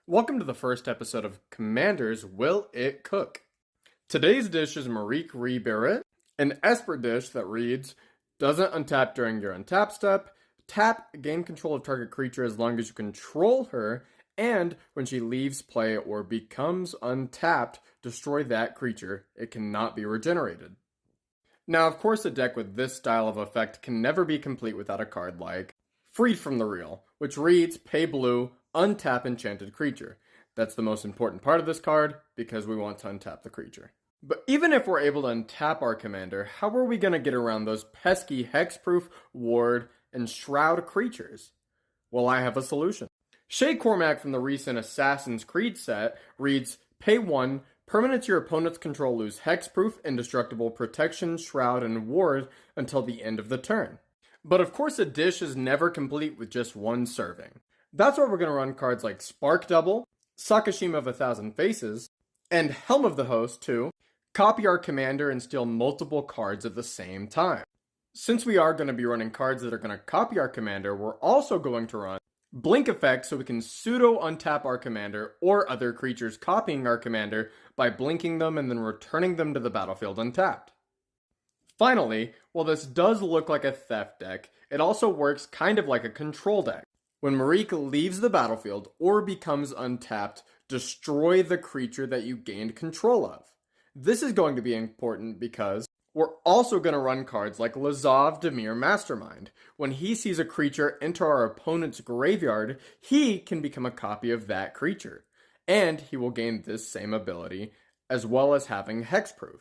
Welcome to the first episode of Commanders Will It Cook? Today's dish is Merieke Berit, an Esper dish that reads, doesn't untap during your untap step, tap, gain control of target creature as long as you control her, and when she leaves play or becomes untapped, destroy that creature. It cannot be regenerated. Now, of course, a deck with this style of effect can never be complete without a card like Freed from the Real, which reads, pay blue, untap enchanted creature. That's the most important part of this card, because we want to untap the creature. But even if we're able to untap our commander, how are we going to get around those pesky hexproof, ward, and shroud creatures? Well, I have a solution. Shay Cormac from the recent Assassin's Creed set reads, pay 1, permanents your opponent's control lose hexproof, indestructible, protection, shroud, and ward until the end of the turn. But of course a dish is never complete with just one serving. That's why we're going to run cards like Spark Double, Sakashima of 1,000 Faces, and Helm of the Host to copy our commander and steal multiple cards at the same time. Since we are going to be running cards that are going to copy our commander, we're also going to run Blink Effect so we can pseudo untap our commander or other creatures copying our commander by blinking them and then returning them to the battlefield untapped. Finally, while this does look like a theft deck, it also works kind of like a control deck. When Merieke leaves the battlefield or becomes untapped, destroy the creature that you gained control of. This is going to be important because we're also going to run cards like Lazav Demir Mastermind. When he sees a creature enter our opponent's graveyard, he can become a copy of that creature. And he will gain this same ability, as well as having hexproof.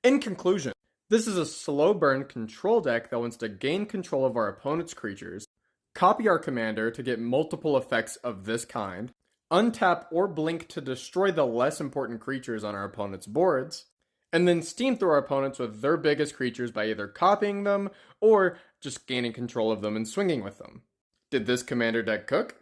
In conclusion, this is a slow burn control deck that wants to gain control of our opponent's creatures, copy our commander to get multiple effects of this kind, untap or blink to destroy the less important creatures on our opponent's boards, and then steam through our opponents with their biggest creatures by either copying them or just gaining control of them and swinging with them. Did this commander deck cook?